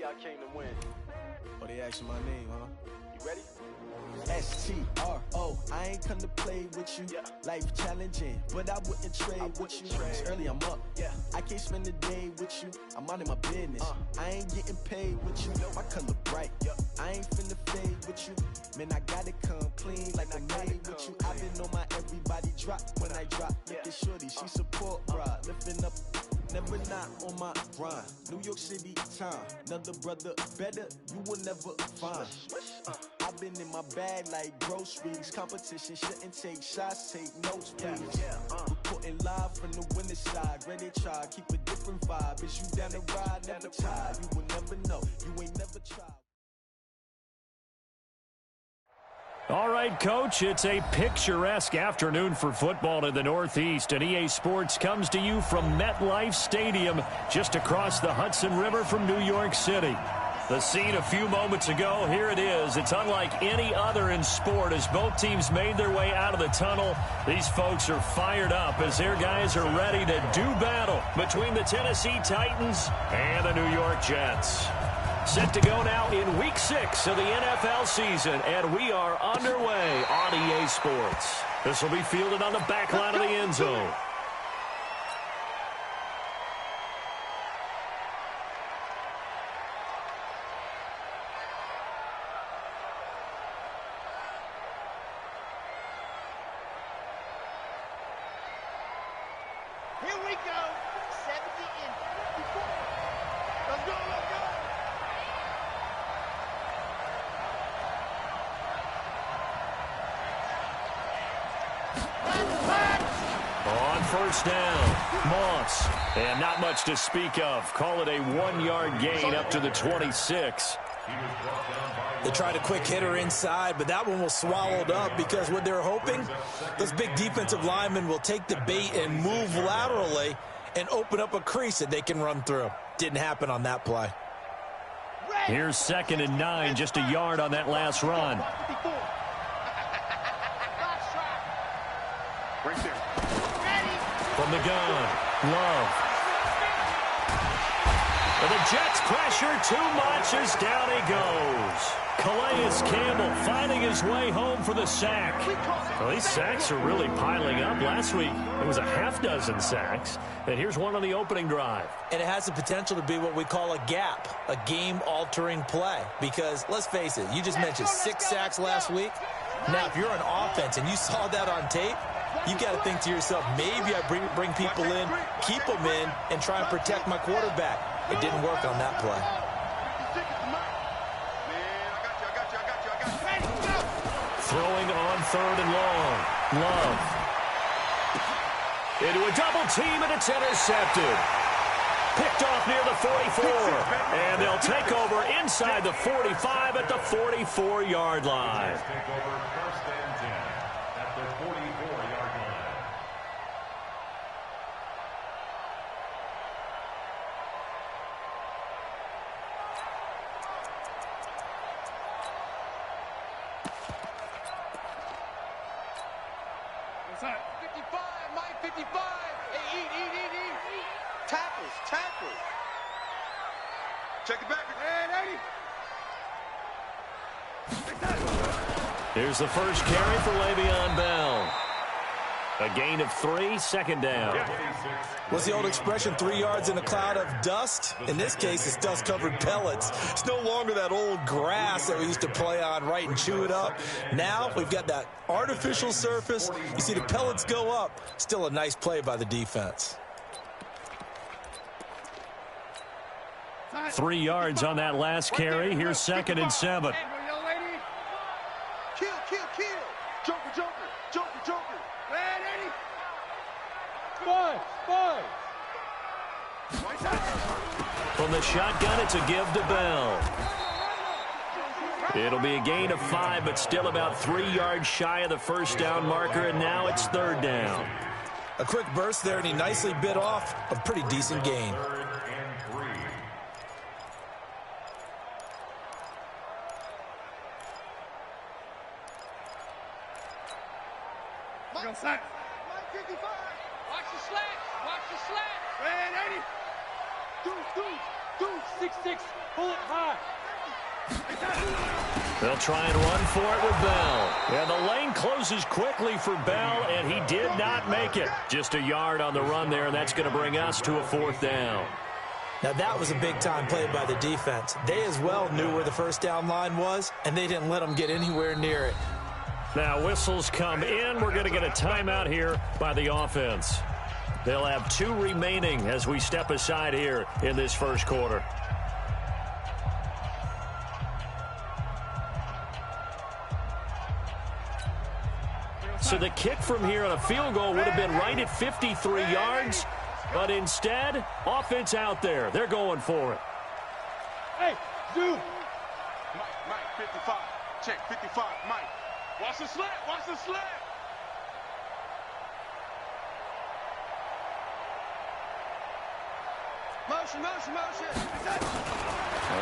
I came to win. Oh, they asking my name, huh? You ready? S-T-R-O, I ain't come to play with you. Life challenging, but I wouldn't trade with you. It's early, I'm up. I can't spend the day with you. I'm out in my business. I ain't getting paid with you. My color bright. I ain't finna fade with you. Man, I gotta come clean like I made with you. I've been on my everybody drop when I drop. Look at shorty, she support, bruh. Lifting up, never not on my grind. New York City time, another brother better, you will never find. I've been in my bag like groceries. Competition shouldn't take shots, take notes, please. Reporting live from the winning side. Ready to try, keep a different vibe. Is you down the ride, never tired. You will never know, you ain't never tried. All right, Coach, it's a picturesque afternoon for football in the Northeast, and EA Sports comes to you from MetLife Stadium, just across the Hudson River from New York City. The scene a few moments ago, here it is. It's unlike any other in sport as both teams made their way out of the tunnel. These folks are fired up as their guys are ready to do battle between the Tennessee Titans and the New York Jets. Set to go now in Week 6 of the NFL season, and we are underway on EA Sports. This will be fielded on the back line of the end zone. Here we go, 70 and 54. Let's go, let's go. On first down, Moss. And not much to speak of. Call it a 1-yard gain up to the 26. They tried a quick hitter inside, but that one was swallowed up because what they're hoping, those big defensive linemen will take the bait and move laterally and open up a crease that they can run through. Didn't happen on that play. Here's 2nd and 9, just a yard on that last run. Right there. From the gun, Love. And the Jets pressure too much as down he goes. Calais Campbell finding his way home for the sack. Well, these sacks are really piling up. Last week, it was a half-dozen sacks. And here's one on the opening drive. And it has the potential to be what we call a gap, a game-altering play. Because, let's face it, you just mentioned 6 sacks last week. Now, if you're an offense and you saw that on tape, you got to think to yourself, maybe I bring people in, keep them in, and try and protect my quarterback. It didn't work on that play. Throwing on 3rd and long. Love. Into a double team, and it's intercepted. Picked off near the 44. And they'll take over inside the 45 at the 44-yard line. Inside. 55, Mike, 55. Hey, eat. Tackles. Check it back. Hey, Here's the first carry for Le'Veon Bell. A gain of 3, 2nd down. What's the old expression, 3 yards in a cloud of dust? In this case, it's dust-covered pellets. It's no longer that old grass that we used to play on, right, and chew it up. Now we've got that artificial surface. You see the pellets go up. Still a nice play by the defense. 3 yards on that last carry. Here's 2nd and 7. Kill. Joker. Man, Eddie. Five. From the shotgun, it's a give to Bell. It'll be a gain of 5, but still about 3 yards shy of the first down marker, and now it's 3rd down. A quick burst there, and he nicely bit off a pretty decent gain. Mike 55. Watch the slant. Man, Eddie. Dude, 6'6", pull it high. They'll try and run for it with Bell. And the lane closes quickly for Bell, and he did not make it. Just a yard on the run there, and that's going to bring us to a 4th down. Now, that was a big-time play by the defense. They as well knew where the first down line was, and they didn't let them get anywhere near it. Now, whistles come in. We're going to get a timeout here by the offense. They'll have 2 remaining as we step aside here in this first quarter. So the kick from here on a field goal would have been right at 53 yards. But instead, offense out there. They're going for it. Hey, dude. Mike, 55. Check, 55, Mike. Watch the slant, watch the slant. Motion.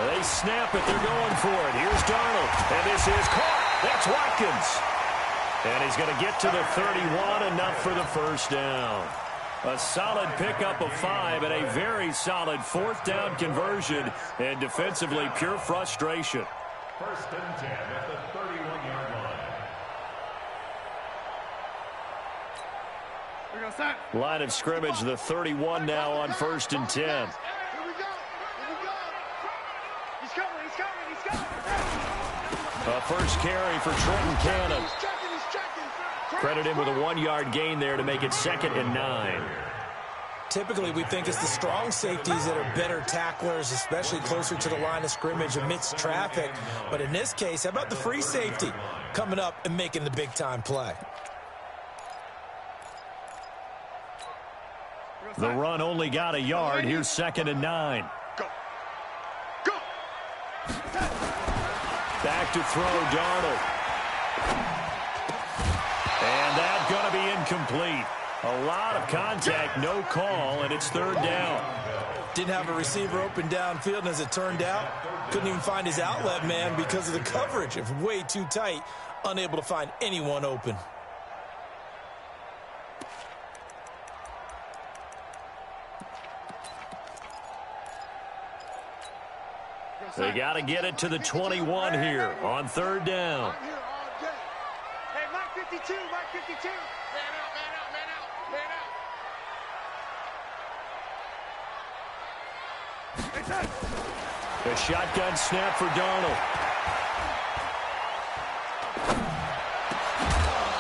They snap it. They're going for it. Here's Darnold. And this is caught. That's Watkins. And he's going to get to the 31, enough for the first down. A solid pickup of 5 and a very solid 4th down conversion. And defensively, pure frustration. 1st and 10 at the 31-yard line. Line of scrimmage, the 31 now on 1st and 10. Here we go. He's coming. A first carry for Trenton Cannon. He's checking. Credit him with a 1-yard gain there to make it 2nd and 9. Typically, we think it's the strong safeties that are better tacklers, especially closer to the line of scrimmage amidst traffic. But in this case, how about the free safety coming up and making the big-time play? The run only got a yard. Here's 2nd and 9. Go. Back to throw, Darnold. And that's going to be incomplete. A lot of contact, no call, and it's 3rd down. Didn't have a receiver open downfield, and as it turned out, couldn't even find his outlet man because of the coverage. It was way too tight, unable to find anyone open. They got to get it to the 21 here on 3rd down. Hey, Mike 52. Man out. A shotgun snap for Darnold.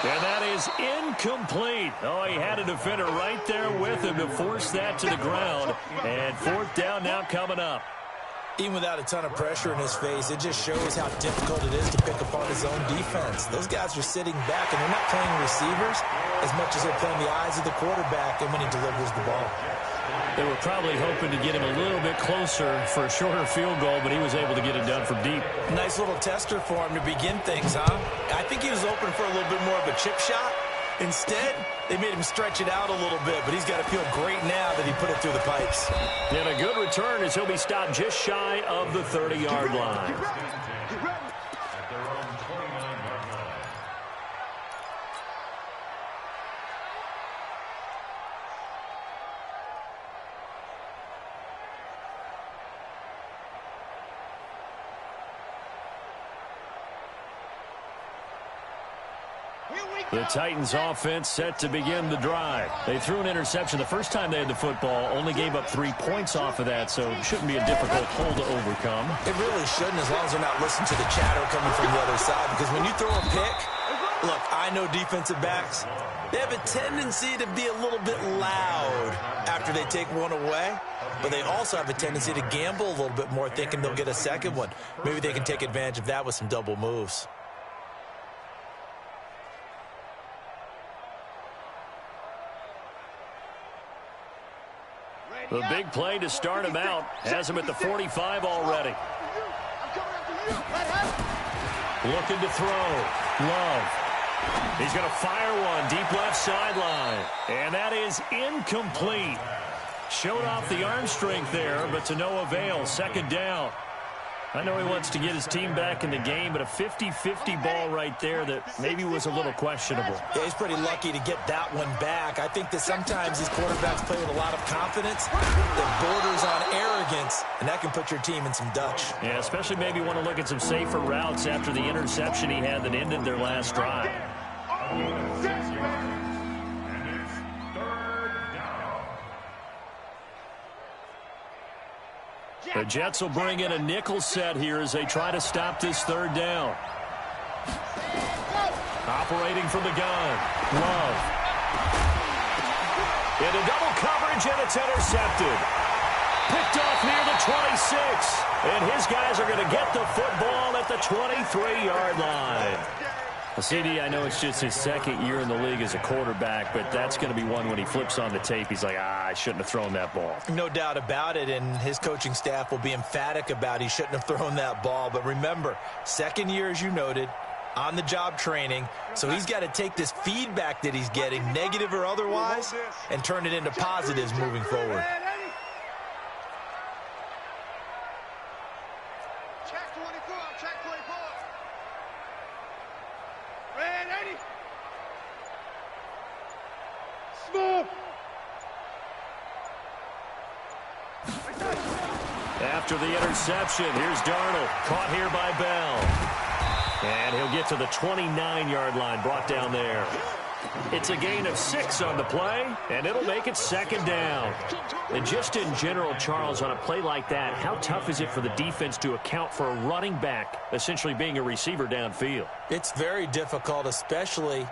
And that is incomplete. Oh, he had a defender right there with him to force that to the ground. And 4th down now coming up. Even without a ton of pressure in his face, it just shows how difficult it is to pick up on his own defense. Those guys are sitting back, and they're not playing receivers as much as they're playing the eyes of the quarterback and when he delivers the ball. They were probably hoping to get him a little bit closer for a shorter field goal, but he was able to get it done from deep. Nice little tester for him to begin things, huh? I think he was open for a little bit more of a chip shot. Instead, they made him stretch it out a little bit, but he's got to feel great now that he put it through the pipes. And a good return as he'll be stopped just shy of the 30-yard line. At their own 29-yard line. The Titans offense set to begin the drive. They threw an interception the first time they had the football, only gave up 3 points off of that, so it shouldn't be a difficult hole to overcome. It really shouldn't, as long as they're not listening to the chatter coming from the other side, because when you throw a pick, look, I know defensive backs, they have a tendency to be a little bit loud after they take one away, but they also have a tendency to gamble a little bit more, thinking they'll get a second one. Maybe they can take advantage of that with some double moves. The big play to start him out has him at the 45 already. Looking to throw. Love. He's going to fire one deep left sideline. And that is incomplete. Showed off the arm strength there, but to no avail. 2nd down. I know he wants to get his team back in the game, but a 50-50 ball right there that maybe was a little questionable. Yeah, he's pretty lucky to get that one back. I think that sometimes these quarterbacks play with a lot of confidence that borders on arrogance. significance, and that can put your team in some Dutch. Yeah, especially maybe want to look at some safer routes after the interception he had that ended their last drive. The Jets will bring in a nickel set here as they try to stop this third down. Operating from the gun, Love. Into double coverage, and it's intercepted. Picked off near the 26. And his guys are going to get the football at the 23-yard line. CD, I know it's just his second year in the league as a quarterback, but that's going to be one when he flips on the tape, he's like, I shouldn't have thrown that ball. No doubt about it, and his coaching staff will be emphatic about he shouldn't have thrown that ball. But remember, second year, as you noted, on-the-job training, so he's got to take this feedback that he's getting, negative or otherwise, and turn it into positives moving forward. Check 24, check 24. Red 80. Smooth. After the interception, here's Darnold, caught here by Bell. And he'll get to the 29-yard line, brought down there. It's a gain of 6 on the play, and it'll make it second down. And just in general, Charles, on a play like that, how tough is it for the defense to account for a running back essentially being a receiver downfield? It's very difficult, especially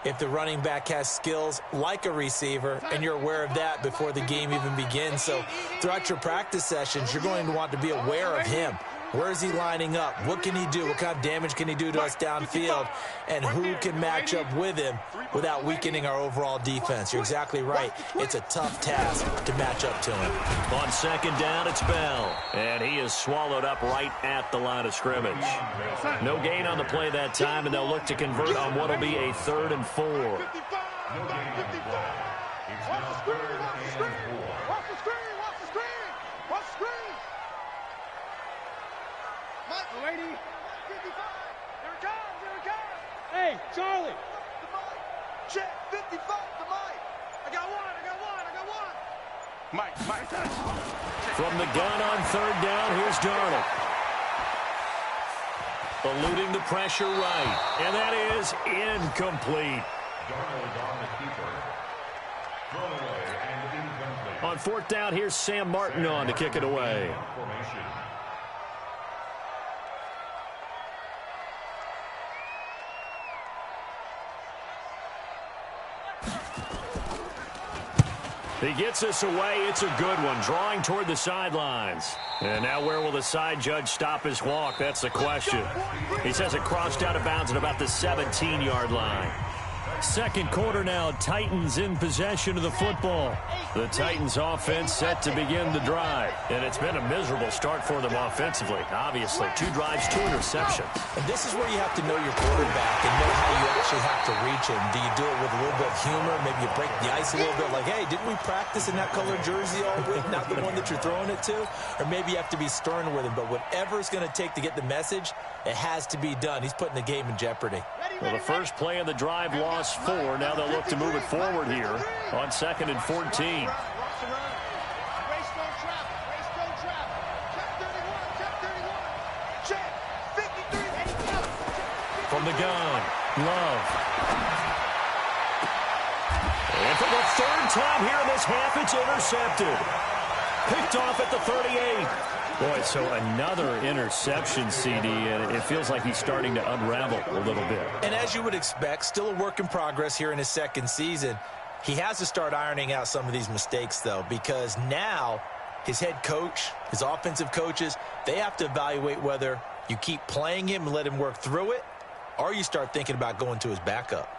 if the running back has skills like a receiver, and you're aware of that before the game even begins. So throughout your practice sessions, you're going to want to be aware of him. Where is he lining up? What can he do? What kind of damage can he do to us downfield? And who can match up with him without weakening our overall defense? You're exactly right. It's a tough task to match up to him. On second down, it's Bell. And he is swallowed up right at the line of scrimmage. No gain on the play that time, and they'll look to convert on what will be a 3rd and 4. No gain on the play. It's now 3rd and 4. Watch the screen, watch the screen, watch the screen. Mike, 80. 55. Here it comes, here it comes. Hey, Charlie. The Mike. Check 55 to Mike. I got one. Mike. From the gun on 3rd down, here's Darnold. Eluding the pressure right. And that is incomplete. Darnold on the keeper. Thrown away and incomplete. On 4th down, here's Sam Martin on to kick it away. Formation. He gets us away. It's a good one. Drawing toward the sidelines. And now where will the side judge stop his walk? That's the question. He says it crossed out of bounds at about the 17-yard line. Second quarter now. Titans in possession of the football. The Titans offense set to begin the drive. And it's been a miserable start for them offensively. Obviously, 2 drives, 2 interceptions. And this is where you have to know your quarterback and know how you actually have to reach him. Do you do it with a little bit of humor? Maybe you break the ice a little bit like, hey, didn't we practice in that color jersey all week? Not the one that you're throwing it to? Or maybe you have to be stern with him. But whatever it's going to take to get the message, it has to be done. He's putting the game in jeopardy. Well, the first play of the drive lost 4. Now they'll look to move it forward here on 2nd and 14. From the gun, Love. And for the 3rd time here in this half, it's intercepted. Picked off at the 38. Boy, so another interception, CD, and it feels like he's starting to unravel a little bit. And as you would expect, still a work in progress here in his second season. He has to start ironing out some of these mistakes, though, because now his head coach, his offensive coaches, they have to evaluate whether you keep playing him and let him work through it, or you start thinking about going to his backup.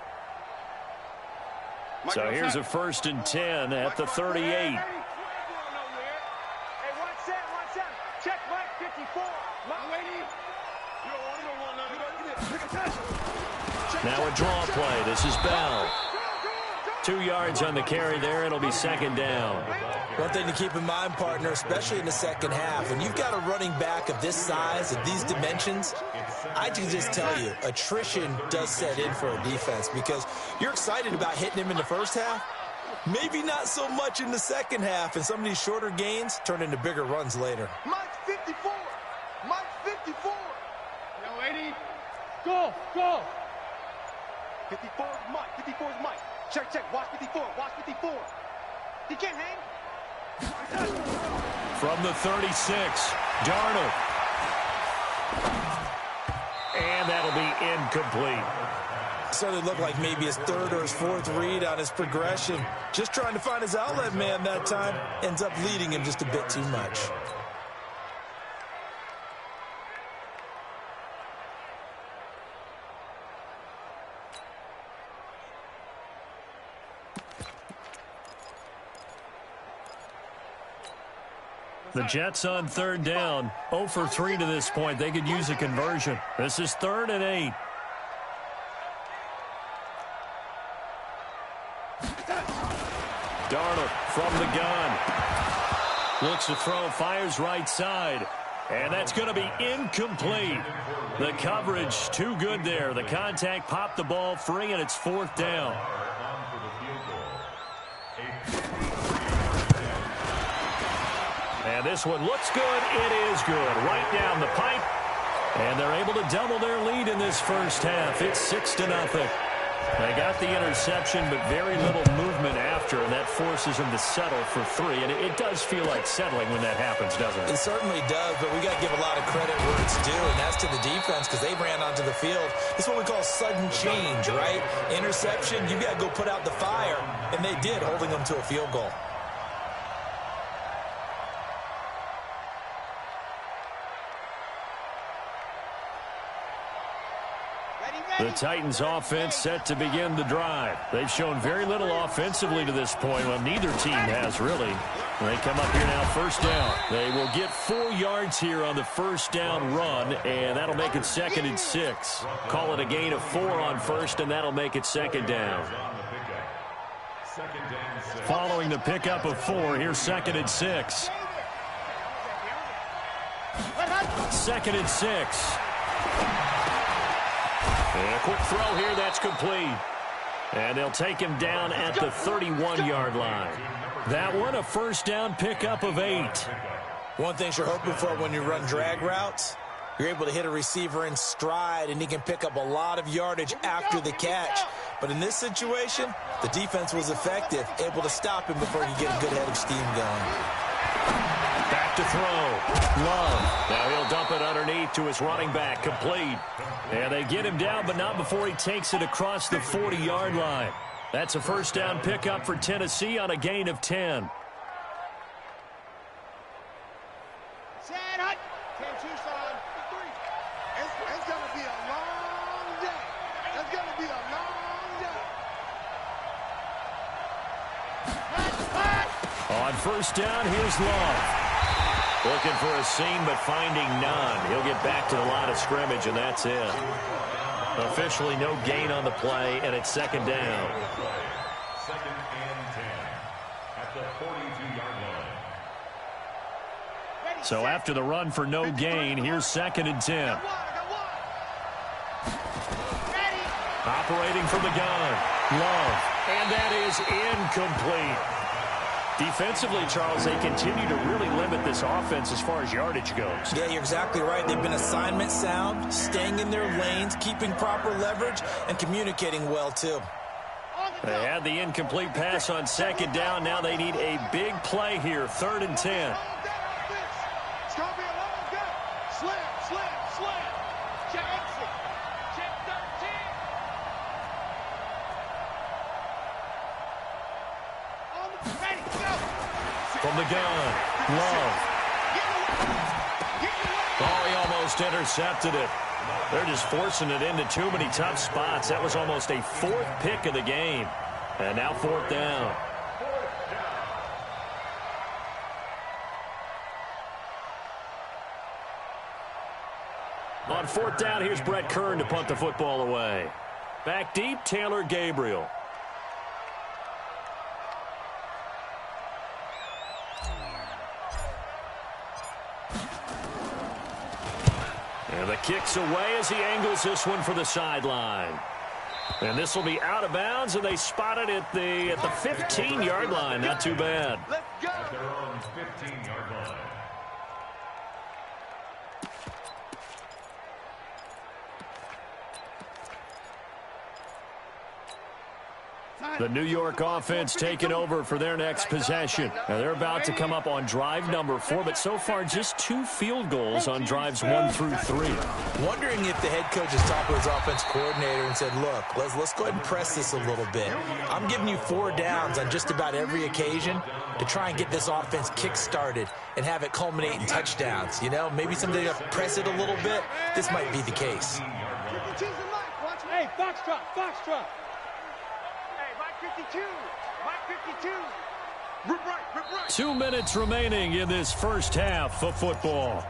So here's a 1st and 10 at the 38. Check Mike 54. Now a draw play. This is Bell. 2 yards on the carry there. It'll be 2nd down. One thing to keep in mind, partner, especially in the second half, when you've got a running back of this size, of these dimensions, I can just tell you, attrition does set in for a defense because you're excited about hitting him in the first half, Maybe not so much in the second half, and some of these shorter gains turn into bigger runs later. Mike 54. Mike 54. Yo, 80. Go, go. 54 is Mike. 54 is Mike. Check, check. Watch 54. Watch 54. He can't hang. From the 36, Darnold. And that'll be incomplete. Certainly looked like maybe his third or his fourth read on his progression. Just trying to find his outlet man that time. Ends up leading him just a bit too much. The Jets on third down. 0 for 3 to this point. They could use a conversion. This is 3rd and 8. Darnold from the gun. Looks to throw, fires right side. And that's going to be incomplete. The coverage too good there. The contact popped the ball free, and it's 4th down. And this one looks good. It is good. Right down the pipe. And they're able to double their lead in this first half. It's 6-0. They got the interception, but very little movement after, and that forces them to settle for 3. And it does feel like settling when that happens, doesn't it? It certainly does, but we got to give a lot of credit where it's due, and that's to the defense because they ran onto the field. It's what we call sudden change, right? Interception, you got to go put out the fire, and they did, holding them to a field goal. The Titans offense set to begin the drive. They've shown very little offensively to this point. Well, neither team has really. They come up here now, first down. They will get 4 yards here on the first down run, and that'll make it 2nd and 6. Call it a gain of 4 on first, and that'll make it 2nd down. Following the pickup of 4, here's 2nd and 6. 2nd and 6. And a quick throw here, that's complete. And they'll take him down at the 31-yard line. That one, a first down pickup of 8. One thing you're hoping for when you run drag routes, you're able to hit a receiver in stride, and he can pick up a lot of yardage after the catch. But in this situation, the defense was effective, able to stop him before he could get a good head of steam going. Back to throw. Love. Now he'll dump it underneath to his running back. Complete. And they get him down, but not before he takes it across the 40-yard line. That's a first down pickup for Tennessee on a gain of 10. Set hut. 10-2, son. 3. It's going to be a long day. It's going to be a long day. On first down, here's Love. Looking for a seam, but finding none. He'll get back to the line of scrimmage, and that's it. Officially no gain on the play, and it's 2nd down. 2nd and 10 at the 42-yard line. So after the run for no gain, here's 2nd and 10. Operating from the gun. Love. And that is incomplete. Defensively, Charles, they continue to really limit this offense as far as yardage goes. Yeah, you're exactly right. They've been assignment sound, staying in their lanes, keeping proper leverage, and communicating well, too. They had the incomplete pass on 2nd down. Now they need a big play here, 3rd and 10. It's going to be a long day. Slam. Check exit. Check 13. Ready, go. From the gun, Love. Oh, he almost intercepted it. They're just forcing it into too many tough spots. That was almost a 4th pick of the game. And now 4th down. On 4th down, here's Brett Kern to punt the football away. Back deep, Taylor Gabriel. And the kick's away as he angles this one for the sideline. And this will be out of bounds, and they spot it at the 15-yard line. Not too bad. Let's go. At their own 15-yard line. The New York offense taking over for their next possession. Now they're about to come up on drive number 4, but so far just 2 field goals on drives 1 through 3. Wondering if the head coach has talked with his offense coordinator and said, look, let's go ahead and press this a little bit. I'm giving you 4 downs on just about every occasion to try and get this offense kick-started and have it culminate in touchdowns. You know, maybe someday to press it a little bit. This might be the case. Hey, Foxtrot, Foxtrot. 52, Mike 52. Rip right, rip right. 2 minutes remaining in this first half of football.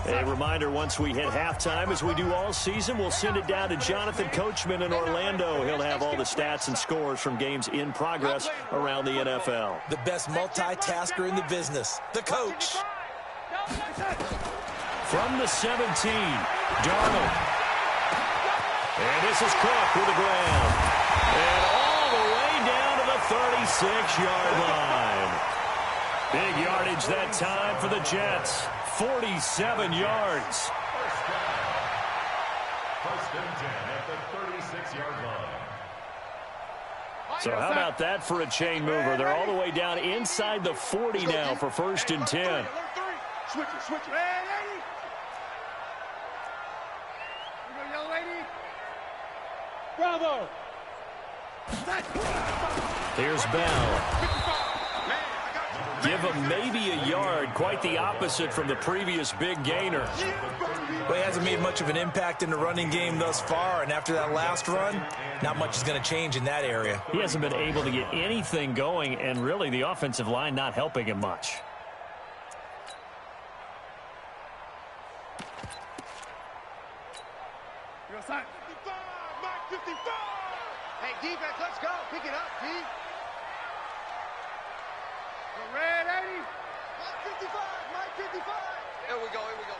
A reminder, once we hit halftime, as we do all season, we'll send it down to Jonathan Coachman in Orlando. He'll have all the stats and scores from games in progress around the NFL. The best multitasker in the business, the coach. From the 17, Darnold. And this is Cook with the grab. And all the way down to the 36-yard line. Big yardage that time for the Jets. 47 yards. First and 10 at the 36-yard line. So how about that for a chain mover? They're all the way down inside the 40 now for first and 10. Switch it, switch it. Red 80. You go, young lady. Bravo. Here's Bell. Give him maybe a yard, quite the opposite from the previous big gainer. Well, he hasn't made much of an impact in the running game thus far, and after that last run, not much is going to change in that area. He hasn't been able to get anything going, and really the offensive line not helping him much. You're side. 55, Mike 55. Hey, defense, let's go. Pick it up, D. Red 80. Mike 55, Mike 55. Here we go, here we go.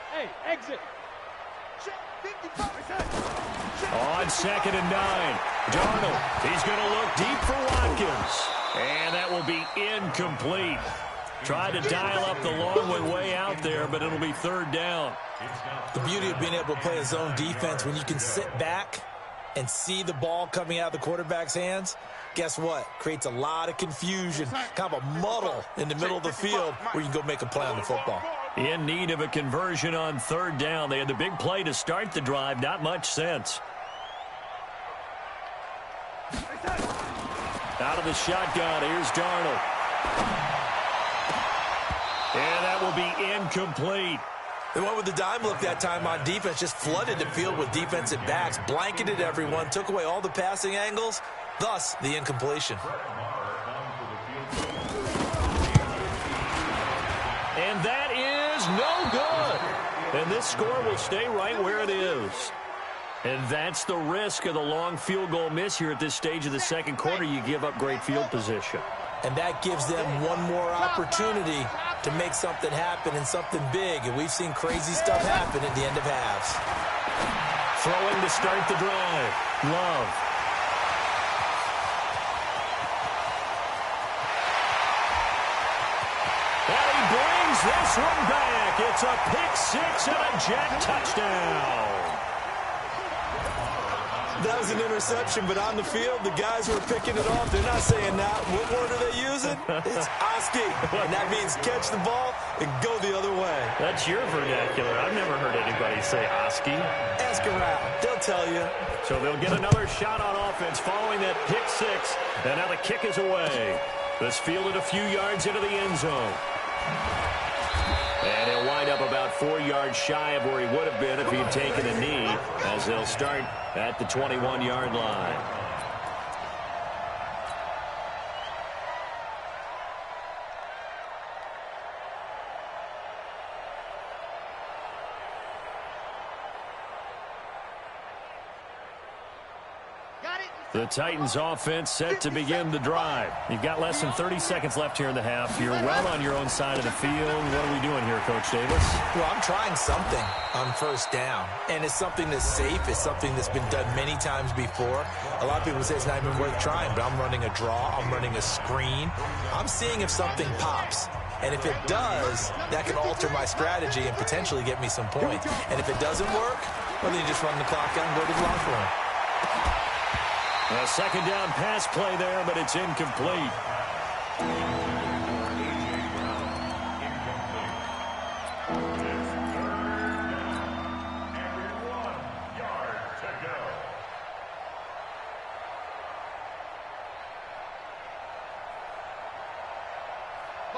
Hey, exit. Check, 55. On 2nd and 9, Darnold. He's going to look deep for Watkins. And that will be incomplete. Tried to dial up the long one way out there, but it'll be 3rd down. The beauty of being able to play a zone defense, when you can sit back and see the ball coming out of the quarterback's hands, guess what? Creates a lot of confusion, kind of a muddle in the middle of the field where you can go make a play on the football. In need of a conversion on 3rd down. They had the big play to start the drive. Not much sense. Out of the shotgun, here's Darnold. And that will be incomplete. They went with the dime look that time on defense, just flooded the field with defensive backs, blanketed everyone, took away all the passing angles, thus the incompletion. And that is no good. And this score will stay right where it is. And that's the risk of the long field goal miss here at this stage of the 2nd quarter. You give up great field position. And that gives them one more opportunity to make something happen and something big. And we've seen crazy stuff happen at the end of halves. Throwing to start the drive. Love. And he brings this one back. It's a pick 6 and a Jet touchdown. That was an interception, but on the field, the guys who are picking it off, they're not saying that. What word are they using? It's Oski. And that means catch the ball and go the other way. That's your vernacular. I've never heard anybody say Oski. Ask around. They'll tell you. So they'll get another shot on offense following that pick 6. And now the kick is away. This fielded a few yards into the end zone. And he'll wind up about 4 yards shy of where he would have been if he had taken a knee, as they'll start at the 21-yard line. Got it. The Titans offense set to begin the drive. You've got less than 30 seconds left here in the half. You're well on your own side of the field. What are we doing here, Coach Davis? Well, I'm trying something on first down, and it's something that's safe. It's something that's been done many times before. A lot of people say it's not even worth trying, but I'm running a draw. I'm running a screen. I'm seeing if something pops. And if it does, that can alter my strategy and potentially get me some points. And if it doesn't work, well, then you just run the clock out and go to the locker room. A second down pass play there, but it's incomplete.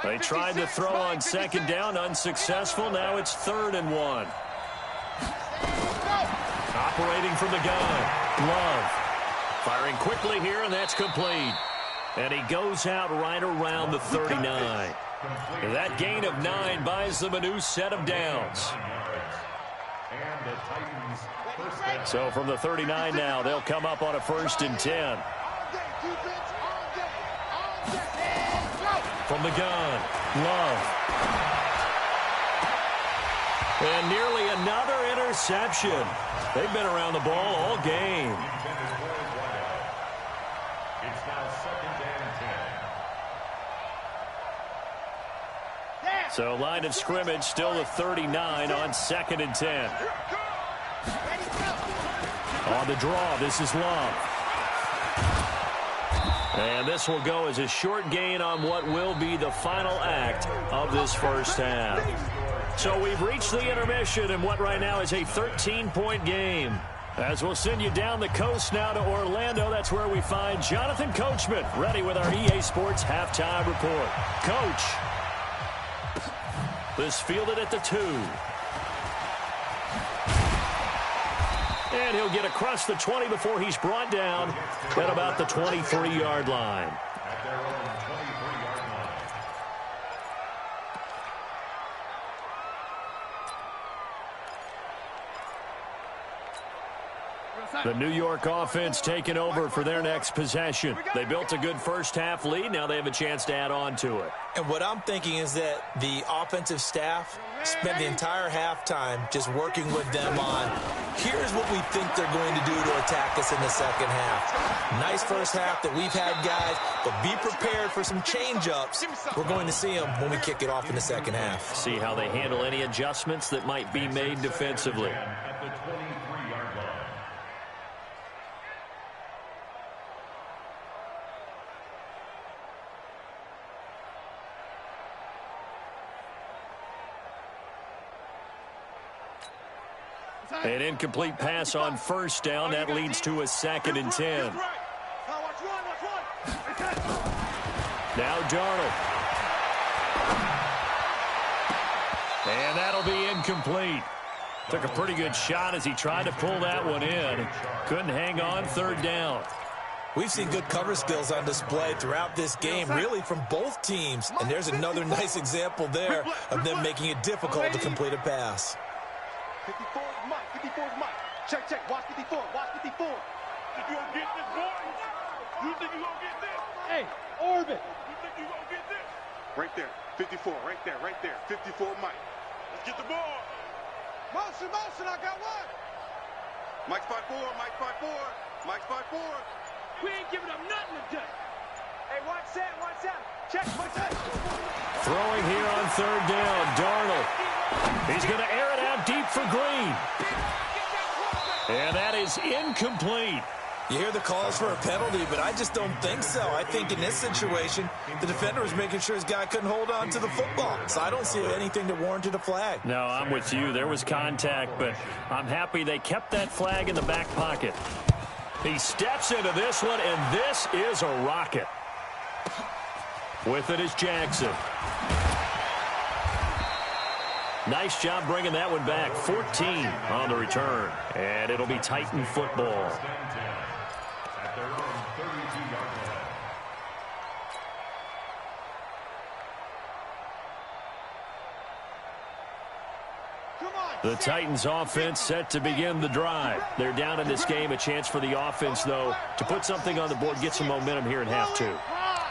They tried to throw on second down, unsuccessful. Now it's 3rd and 1. Operating from the gun, Love. Firing quickly here, and that's complete. And he goes out right around the 39. That gain of 9 buys them a new set of downs. So from the 39 now, they'll come up on a 1st and 10. From the gun, Love. And nearly another interception. They've been around the ball all game. It's now 2nd and 10. So line of scrimmage still the 39 on 2nd and 10. On the draw, this is Love. And this will go as a short gain on what will be the final act of this first half. So we've reached the intermission in what right now is a 13-point game. As we'll send you down the coast now to Orlando, that's where we find Jonathan Coachman ready with our EA Sports halftime report. Coach, this fielded at the 2. And he'll get across the 20 before he's brought down at about the 23-yard line. At their own 23-yard line. The New York offense taking over for their next possession. They built a good first-half lead. Now they have a chance to add on to it. And what I'm thinking is that the offensive staff spent the entire halftime just working with them on, here's what we think they're going to do to attack us in the second half. Nice first half that we've had, guys, but be prepared for some change-ups. We're going to see them when we kick it off in the second half. See how they handle any adjustments that might be made defensively. At the 23-yard line. An incomplete pass on first down. That leads to a 2nd and 10. Now Darnold. And that'll be incomplete. Took a pretty good shot as he tried to pull that one in. Couldn't hang on, 3rd down. We've seen good cover skills on display throughout this game, really from both teams. And there's another nice example there of them making it difficult to complete a pass. 54 is Mike. 54 is Mike. Check, check. Watch 54. Watch 54. Think you gonna get this, boy? You think you gonna get this? Hey, orbit. You think you gonna get this? Right there. 54. Right there. Right there. 54 Mike. Let's get the ball. Motion, motion. I got one. Mike's 5-4. Mike's 5-4. Mike's 5-4. We ain't giving up nothing today. Hey, watch that. Watch that. Check. Watch that. Throwing here on 3rd down, Darnold. He's going to air it out deep for Green. And that is incomplete. You hear the calls for a penalty, but I just don't think so. I think in this situation, the defender was making sure his guy couldn't hold on to the football. So I don't see anything that warranted a flag. No, I'm with you. There was contact, but I'm happy they kept that flag in the back pocket. He steps into this one, and this is a rocket. With it is Jackson. Nice job bringing that one back. 14 on the return. And it'll be Titan football. At their own 32-yard line. The Titans offense set to begin the drive. They're down in this game. A chance for the offense, though, to put something on the board, get some momentum here in half two.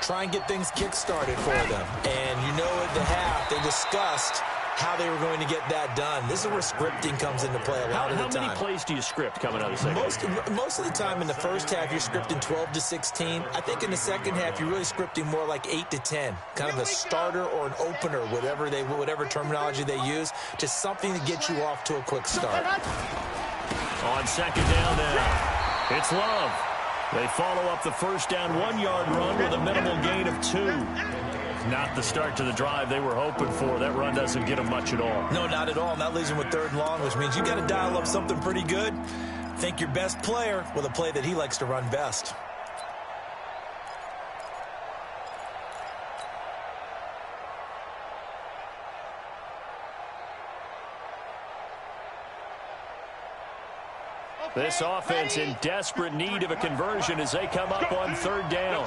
Try and get things kick-started for them. And you know at the half, they discussed how they were going to get that done. This is where scripting comes into play a lot of the time. How many plays do you script coming out of the second? Most of the time in the first half, you're scripting 12 to 16. I think in the second half, you're really scripting more like 8 to 10. Kind of a starter or an opener, whatever terminology they use, just something to get you off to a quick start. On second down now, it's Love. They follow up the first down 1-yard run with a minimal gain of 2. Not the start to the drive they were hoping for. That run doesn't get them much at all. No, not at all. And that leaves them with 3rd and long, which means you got to dial up something pretty good. Think your best player with a play that he likes to run best. This offense in desperate need of a conversion as they come up on 3rd down.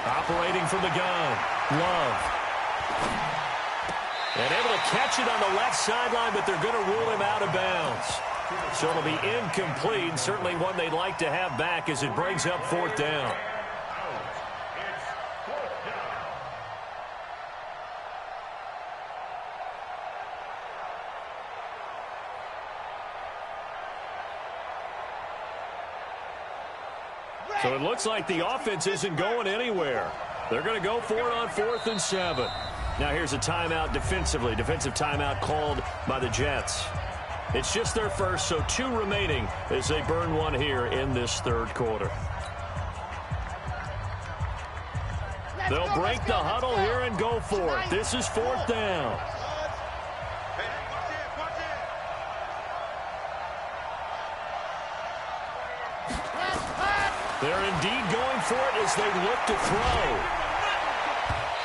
Operating from the gun, Love. And able to catch it on the left sideline, but they're going to rule him out of bounds. So it'll be incomplete, certainly one they'd like to have back as it brings up 4th down. So it looks like the offense isn't going anywhere. They're going to go for it on 4th and 7. Now here's a timeout defensively. Defensive timeout called by the Jets. It's just their first, so 2 remaining as they burn one here in this 3rd quarter. They'll break the huddle here and go for it. This is 4th down. They're indeed going for it as they look to throw.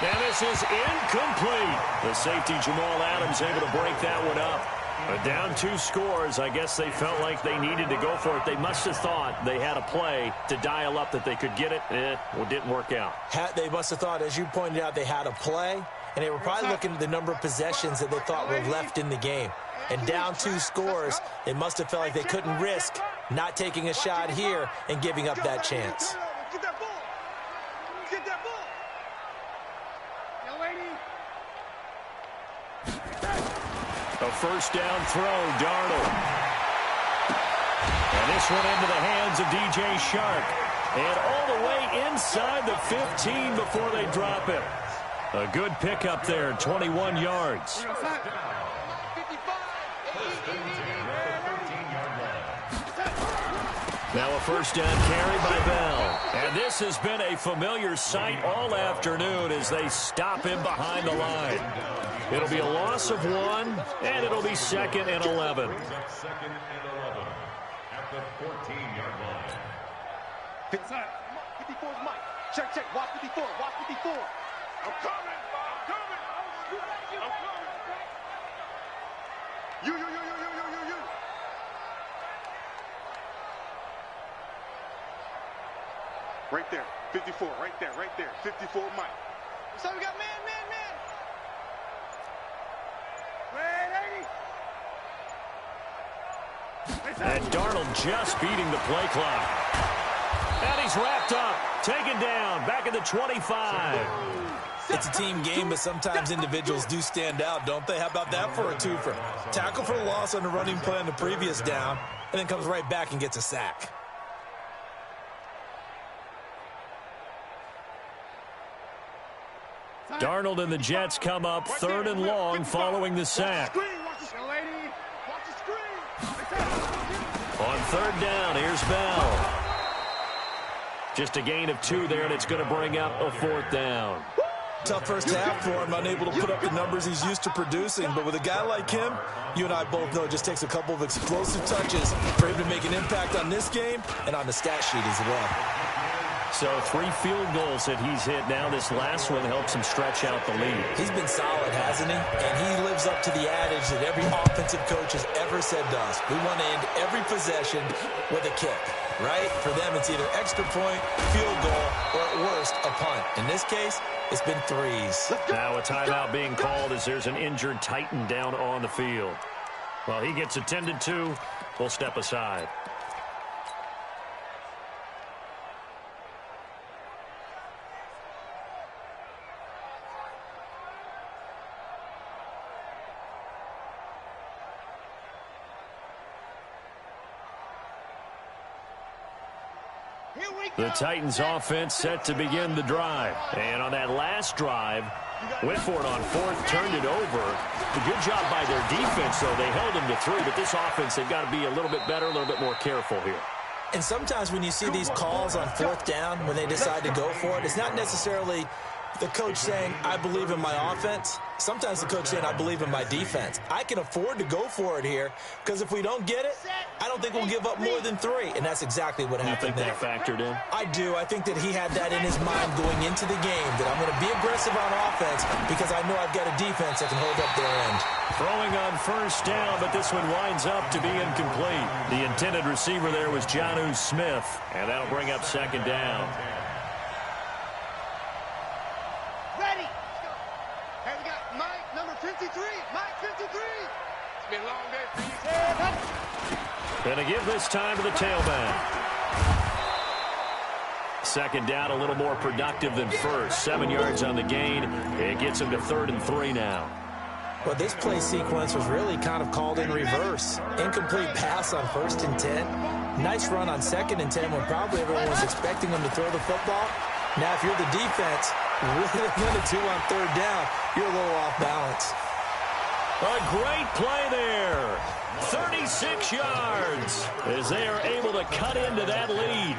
And this is incomplete. The safety, Jamal Adams, able to break that one up. But down 2 scores, I guess they felt like they needed to go for it. They must have thought they had a play to dial up that they could get it. It didn't work out. They must have thought, as you pointed out, they had a play. And they were probably looking at the number of possessions that they thought were left in the game. And down 2 scores, they must have felt like they couldn't risk not taking a shot here and giving up that chance. Get that ball. Get that ball. Yo, lady. A first down throw, Darnold. And this one into the hands of DJ Shark. And all the way inside the 15 before they drop it. A good pickup there, 21 yards. Now a first down carry by Bell. And this has been a familiar sight all afternoon as they stop him behind the line. It'll be a loss of 1, and it'll be 2nd and 11. 2nd and 11 at the 14-yard line. 54's Mike. Check. Watch 54. Watch 54. I'm coming. You. Right there. 54. Right there. 54 Mike. So we got man. And Darnold just beating the play clock. And he's wrapped up, taken down, back at the 25. It's a team game, but sometimes individuals do stand out, don't they? How about that for a twofer? Tackle for a loss on the running play on the previous down, and then comes right back and gets a sack. Darnold and the Jets come up 3rd and long following the sack. On 3rd down, here's Bell. Just a gain of 2 there, and it's going to bring up a 4th down. Tough first half for him, unable to put up the numbers he's used to producing. But with a guy like him, you and I both know it just takes a couple of explosive touches for him to make an impact on this game and on the stat sheet as well. So 3 field goals that he's hit now. This last one helps him stretch out the lead. He's been solid, hasn't he? And he lives up to the adage that every offensive coach has ever said to us. We want to end every possession with a kick, right? For them, it's either extra point, field goal, or at worst, a punt. In this case, it's been 3s. Now a timeout being called as there's an injured Titan down on the field. Well, he gets attended to. We'll step aside. The Titans offense set to begin the drive. And on that last drive, went for it on 4th, turned it over. A good job by their defense, though. They held them to 3, but this offense, they've got to be a little bit better, a little bit more careful here. And sometimes when you see these calls on 4th down, when they decide to go for it, it's not necessarily the coach saying, I believe in my offense. Sometimes the coach saying, I believe in my defense. I can afford to go for it here because if we don't get it, I don't think we'll give up more than 3. And that's exactly what happened there. You think that factored in? I do. I think that he had that in his mind going into the game, that I'm going to be aggressive on offense because I know I've got a defense that can hold up their end. Throwing on 1st down, but this one winds up to be incomplete. The intended receiver there was Jonnu Smith, and that'll bring up 2nd down. Going to give this time to the tailback. 2nd down, a little more productive than 1st. 7 yards on the gain. It gets him to 3rd and 3 now. Well, this play sequence was really kind of called in reverse. Incomplete pass on 1st and 10. Nice run on 2nd and 10 when probably everyone was expecting him to throw the football. Now, if you're the defense, with a minute 2 on 3rd down, you're a little off balance. A great play there. 36 yards as they are able to cut into that lead.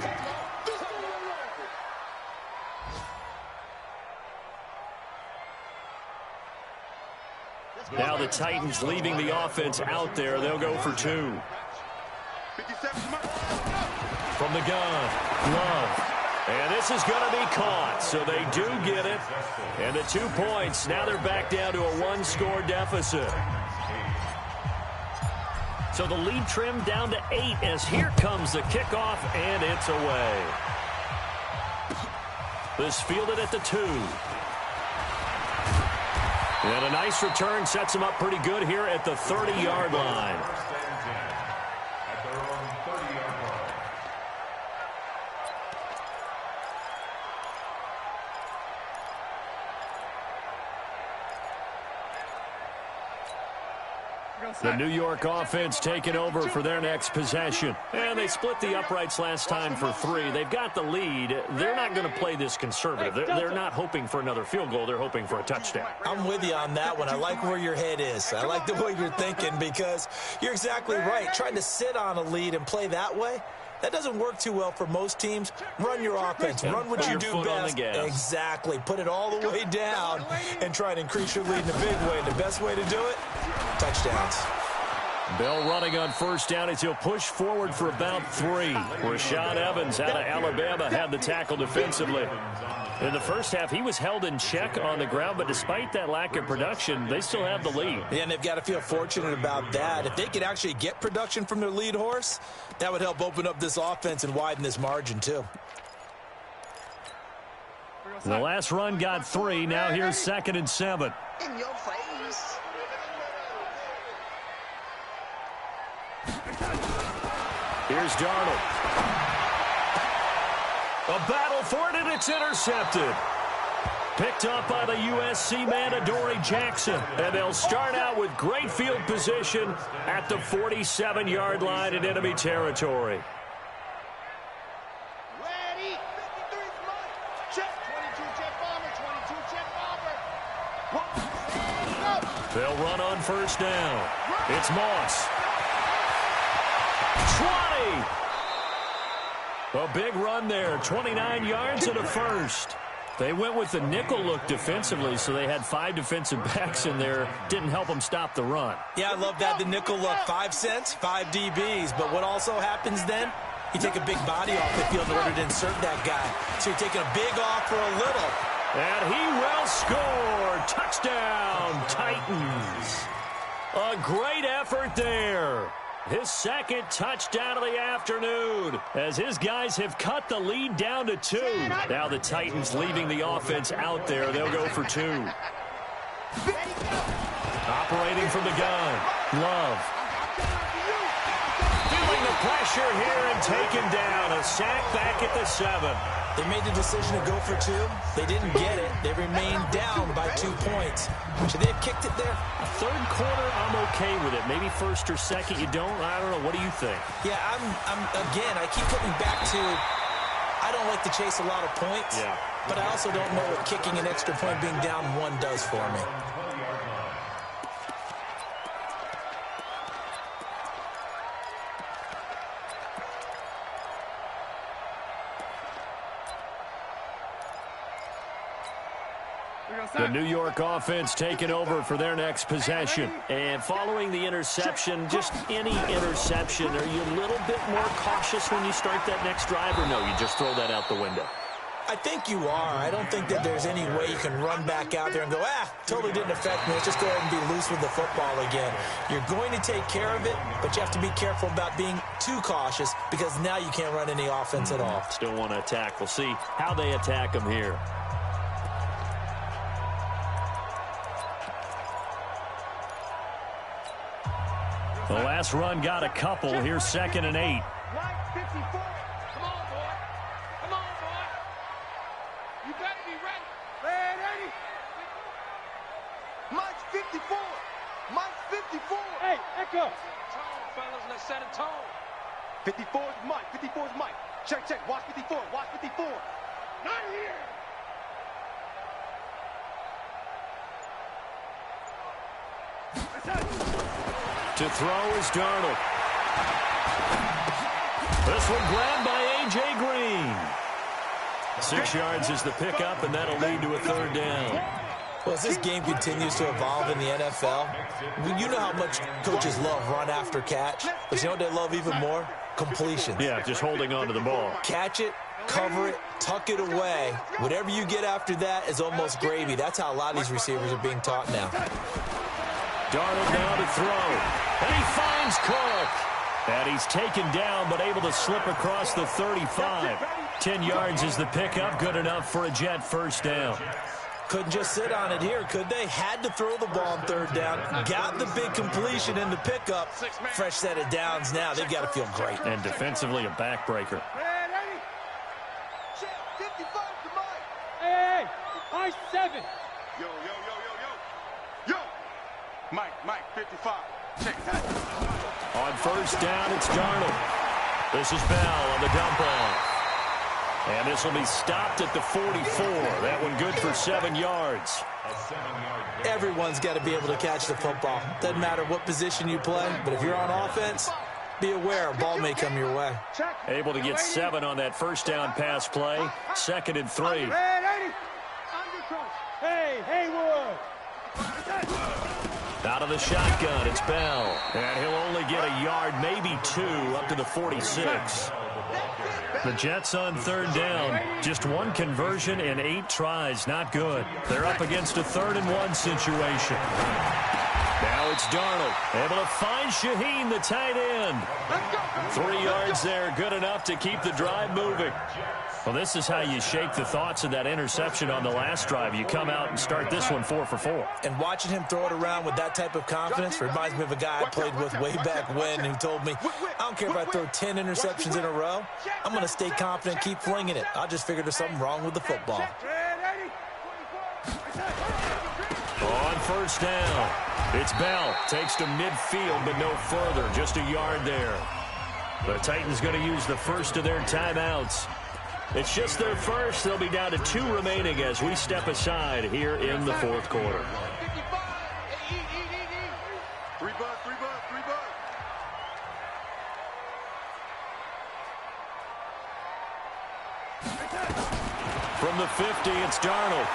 Now the Titans leaving the offense out there. They'll go for 2. From the gun, Love. And this is going to be caught, so they do get it. And the 2 points, now they're back down to a 1-score deficit. So the lead trimmed down to 8 as here comes the kickoff, and it's away. This fielded at the 2. And a nice return sets them up pretty good here at the 30-yard line. The New York offense taking over for their next possession. And they split the uprights last time for 3. They've got the lead. They're not going to play this conservative. They're not hoping for another field goal. They're hoping for a touchdown. I'm with you on that one. I like where your head is. I like the way you're thinking because you're exactly right. Trying to sit on a lead and play that way, that doesn't work too well for most teams. Run your offense. Run what you do best. Exactly. Put it all the way down and try to increase your lead in a big way. The best way to do it, touchdowns. Bell running on 1st down as he'll push forward for about 3. Rashad Evans out of Alabama had the tackle defensively. In the first half, he was held in check on the ground, but despite that lack of production, they still have the lead. Yeah, and they've got to feel fortunate about that. If they could actually get production from their lead horse, that would help open up this offense and widen this margin, too. The last run got 3. Now here's 2nd and 7. In your face. Here's Darnold. A battle for it, and it's intercepted. Picked up by the USC man, Adoree Jackson. And they'll start out with great field position at the 47-yard line in enemy territory. Ready. Check. 22 check bomber. 22 check bomber. They'll run on 1st down. It's Moss. 20. A big run there. 29 yards and a 1st. They went with the nickel look defensively, so they had 5 defensive backs in there. Didn't help them stop the run. Yeah, I love that. The nickel look, 5 cents, 5 DBs. But what also happens then? You take a big body off the field in order to insert that guy. So you're taking a big off for a little. And he will score. Touchdown, Titans. A great effort there. His second touchdown of the afternoon as his guys have cut the lead down to 2. Now the Titans leaving the offense out there. They'll go for 2. Operating from the gun. Love. Feeling the pressure here and taken down. A sack back at the 7. They made the decision to go for 2. They didn't get it. They remained down by 2 points. Should they have kicked it there? Third quarter, I'm okay with it. Maybe first or second, you don't. I don't know. What do you think? Yeah, again, I keep coming back to I don't like to chase a lot of points. Yeah. But I also don't know what kicking an extra point being down 1 does for me. The New York offense taking over for their next possession. And following the interception, just any interception, are you a little bit more cautious when you start that next drive, or no, you just throw that out the window? I think you are. I don't think that there's any way you can run back out there and go, totally didn't affect me. Let's just go ahead and be loose with the football again. You're going to take care of it, but you have to be careful about being too cautious because now you can't run any offense at all. Still want to attack. We'll see how they attack them here. The last run got a couple. Here's 2nd and 8. Line 54. Come on, boy. Come on, boy. You better be ready. Ready. Mike's 54. Mike's 54. Hey, echo. Tone, fellas, let's set a tone. 54 is Mike. 54 is Mike. Check, check. Watch 54. Watch 54. Not here. To throw is Darnold. This one grabbed by A.J. Green. 6 yards is the pickup, and that'll lead to a 3rd down. Well, as this game continues to evolve in the NFL, you know how much coaches love run after catch, but you know what they love even more? Completions. Yeah, just holding on to the ball. Catch it, cover it, tuck it away. Whatever you get after that is almost gravy. That's how a lot of these receivers are being taught now. Darnold now to throw. And he finds Cook. And he's taken down, but able to slip across the 35. 10 yards is the pickup. Good enough for a Jet 1st down. Couldn't just sit on it here, could they? Had to throw the ball on 3rd down. Got the big completion in the pickup. Fresh set of downs now. They've got to feel great. And defensively, a backbreaker. Ready. Check. 55 to Mike. Hey, high 7. Yo, yo, yo, yo, yo. Yo. Mike, 55. Check that. On 1st down, it's Darnold. This is Bell on the dump off. And this will be stopped at the 44. That one good for 7 yards. Everyone's got to be able to catch the football. Doesn't matter what position you play, but if you're on offense, be aware a ball may come your way. Able to get 7 on that 1st down pass play. 2nd and 3. Ready. Undercross. Hey, Haywood. Out of the shotgun, it's Bell. And he'll only get a yard, maybe 2, up to the 46. The Jets on 3rd down. Just 1 conversion and 8 tries. Not good. They're up against a 3rd and 1 situation. Now it's Darnold. Able to find Shaheen, the tight end. 3 yards there. Good enough to keep the drive moving. Well, this is how you shake the thoughts of that interception on the last drive. You come out and start this one 4 for 4. And watching him throw it around with that type of confidence reminds me of a guy I played with way back when who told me, I don't care if I throw 10 interceptions in a row. I'm going to stay confident, keep flinging it. I just figured there's something wrong with the football. On 1st down, it's Bell. Takes to midfield, but no further. Just a yard there. The Titans going to use the first of their timeouts. It's just their first. They'll be down to 2 remaining as we step aside here in the 4th quarter. 3 bucks. From the 50, it's Darnold.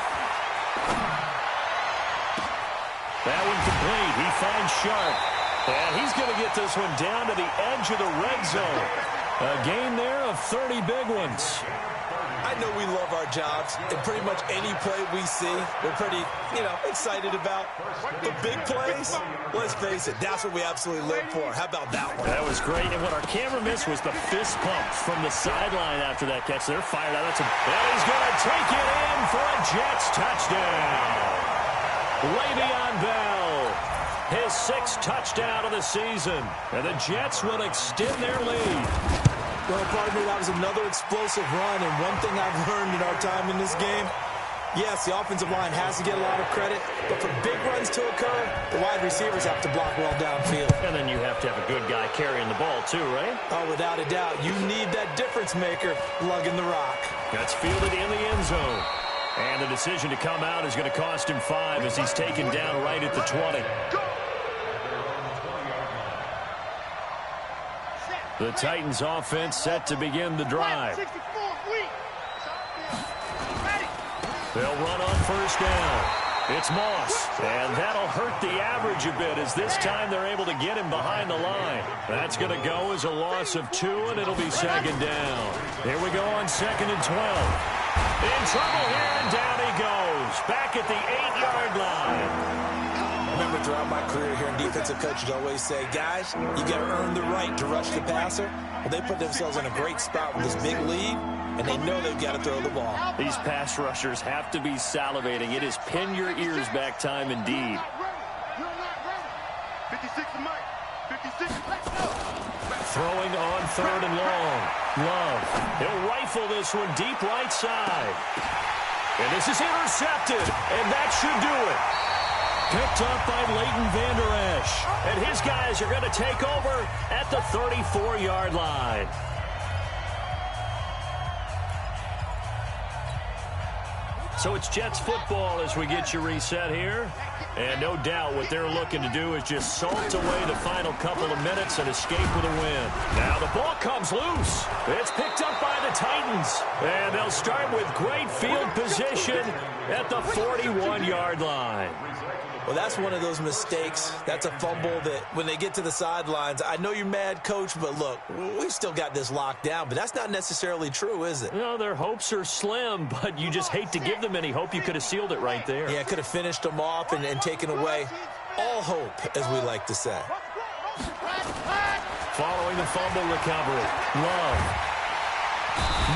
That one complete. He finds Sharp. And he's going to get this one down to the edge of the red zone. A game there of 30 big ones. I know we love our jobs, and pretty much any play we see, we're pretty, excited about. The big plays, let's face it, that's what we absolutely live for. How about that one? That was great, and what our camera missed was the fist pump from the sideline after that catch. They're fired out. And he's going to take it in for a Jets touchdown. Le'Veon Bell, his 6th touchdown of the season, and the Jets will extend their lead. Well, partner, that was another explosive run, and one thing I've learned in our time in this game, yes, the offensive line has to get a lot of credit, but for big runs to occur, the wide receivers have to block well downfield. And then you have to have a good guy carrying the ball too, right? Oh, without a doubt. You need that difference maker lugging the rock. That's fielded in the end zone. And the decision to come out is going to cost him 5 as he's taken down right at the 20. The Titans offense set to begin the drive. They'll run on first down. It's Moss, and that'll hurt the average a bit as this time they're able to get him behind the line. That's going to go as a loss of 2, and it'll be 2nd down. Here we go on 2nd and 12. In trouble here, and down he goes. Back at the 8-yard line. I remember throughout my career here in defensive coaches always say, guys, you got to earn the right to rush the passer. Well, they put themselves in a great spot with this big lead, and they know they've got to throw the ball. These pass rushers have to be salivating. It is pin your ears back time indeed. 56 to Mike. 56. Let's go. Throwing on 3rd and long. Love. He'll rifle this one deep right side. And this is intercepted, and that should do it. Picked up by Leighton Vander Esch. And his guys are going to take over at the 34-yard line. So it's Jets football as we get you reset here. And no doubt what they're looking to do is just salt away the final couple of minutes and escape with a win. Now the ball comes loose. It's picked up by the Titans. And they'll start with great field position at the 41-yard line. Well, that's one of those mistakes. That's a fumble that when they get to the sidelines, I know you're mad, Coach, but look, we've still got this locked down. But that's not necessarily true, is it? No, their hopes are slim, but you just hate to give them any hope. You could have sealed it right there. Yeah, could have finished them off and taken away all hope, as we like to say. Following the fumble recovery, Love.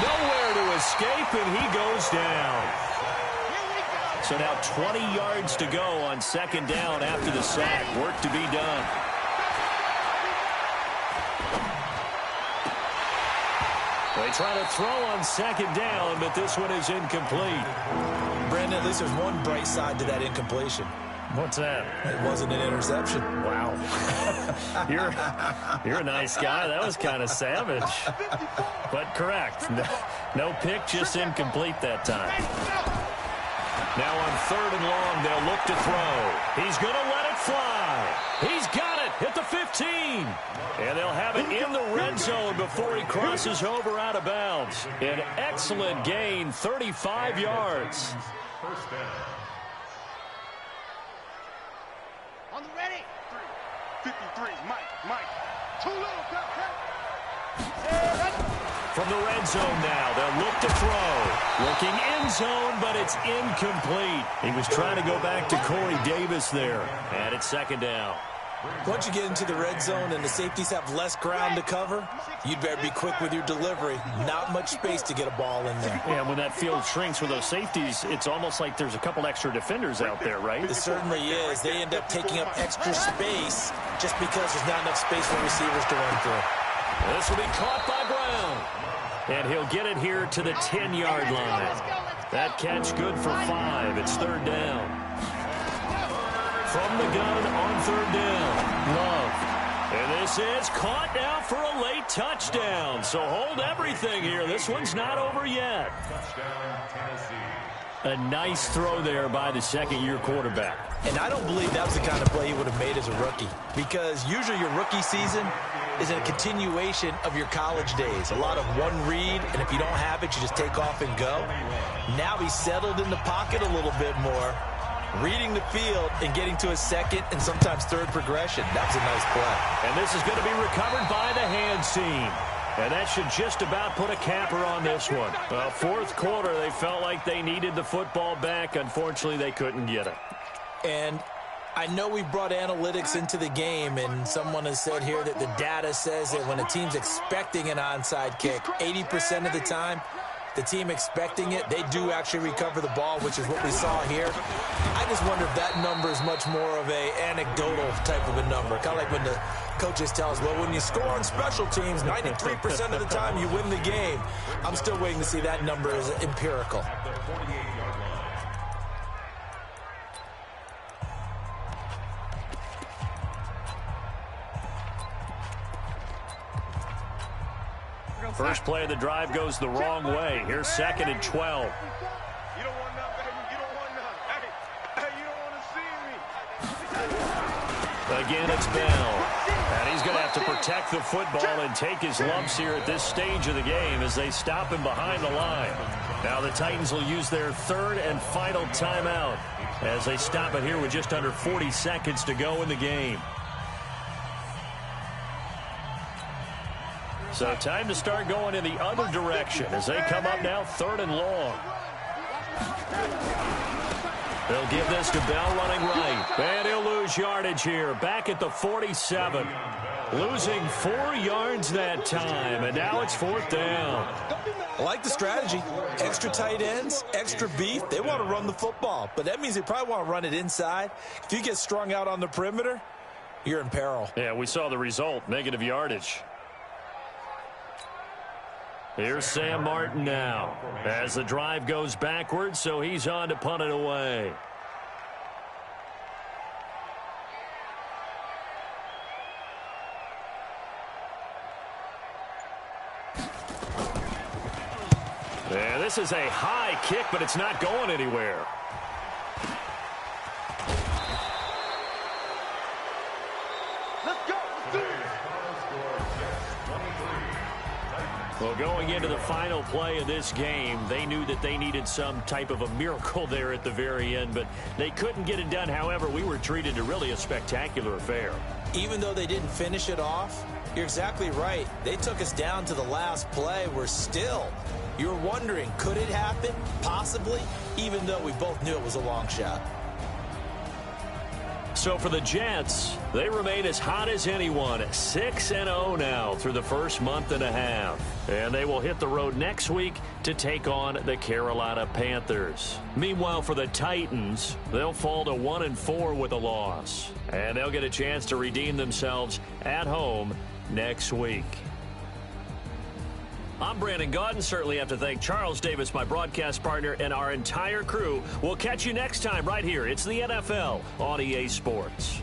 Nowhere to escape, and he goes down. So now 20 yards to go on 2nd down after the sack. Work to be done. They try to throw on 2nd down, but this one is incomplete. Brandon, at least there's one bright side to that incompletion. What's that? It wasn't an interception. Wow. You're a nice guy. That was kind of savage. But correct. No pick, just incomplete that time. Now on 3rd and long, they'll look to throw. He's going to let it fly. He's got it at the 15. And they'll have it in the red zone before he crosses over out of bounds. An excellent gain, 35 yards. First down. On the ready. 53. Mike. Too little, From the red zone now, they'll look to throw. Looking end zone, but it's incomplete. He was trying to go back to Corey Davis there. And it's 2nd down. Once you get into the red zone and the safeties have less ground to cover, you'd better be quick with your delivery. Not much space to get a ball in there. Yeah, when that field shrinks with those safeties, it's almost like there's a couple extra defenders out there, right? It certainly is. They end up taking up extra space just because there's not enough space for receivers to run through. This will be caught by Brown. And he'll get it here to the 10-yard line. That catch good for 5. It's 3rd down. From the gun on 3rd down, Love. And this is caught now for a late touchdown. So hold everything here. This one's not over yet. Touchdown, Tennessee. A nice throw there by the 2nd-year quarterback. And I don't believe that was the kind of play he would have made as a rookie. Because usually your rookie season is a continuation of your college days. A lot of one read, and if you don't have it, you just take off and go. Now he's settled in the pocket a little bit more, reading the field and getting to a 2nd and sometimes 3rd progression. That was a nice play. And this is going to be recovered by the hands team. And that should just about put a capper on this one. Fourth quarter, they felt like they needed the football back. Unfortunately, they couldn't get it. And I know we brought analytics into the game, and someone has said here that the data says that when a team's expecting an onside kick, 80% of the time, the team expecting it, they do actually recover the ball, which is what we saw here. I just wonder if that number is much more of a anecdotal type of a number. Kind of like when the coaches tell us, well, when you score on special teams, 93% of the time you win the game. I'm still waiting to see that number as empirical. First play of the drive goes the wrong way. Here's 2nd and 12. You don't want none, baby. You don't want none. Hey, you don't want to see me. Again, it's Bell. And he's going to have to protect the football and take his lumps here at this stage of the game as they stop him behind the line. Now the Titans will use their 3rd and final timeout as they stop it here with just under 40 seconds to go in the game. So time to start going in the other direction as they come up now 3rd and long. They'll give this to Bell running right. And he'll lose yardage here. Back at the 47. Losing 4 yards that time. And now it's 4th down. I like the strategy. Extra tight ends, extra beef. They want to run the football. But that means they probably want to run it inside. If you get strung out on the perimeter, you're in peril. Yeah, we saw the result. Negative yardage. Here's Sam Martin now as the drive goes backwards, so he's on to punt it away. Yeah, this is a high kick, but it's not going anywhere. Let's go. Let's do it. Well, going into the final play of this game, they knew that they needed some type of a miracle there at the very end, but they couldn't get it done. However, we were treated to really a spectacular affair. Even though they didn't finish it off, you're exactly right. They took us down to the last play. You're wondering, could it happen? Possibly, even though we both knew it was a long shot. So for the Jets, they remain as hot as anyone, 6-0 now through the first month and a half. And they will hit the road next week to take on the Carolina Panthers. Meanwhile, for the Titans, they'll fall to 1-4 with a loss. And they'll get a chance to redeem themselves at home next week. I'm Brandon Gaudin. Certainly have to thank Charles Davis, my broadcast partner, and our entire crew. We'll catch you next time right here. It's the NFL on EA Sports.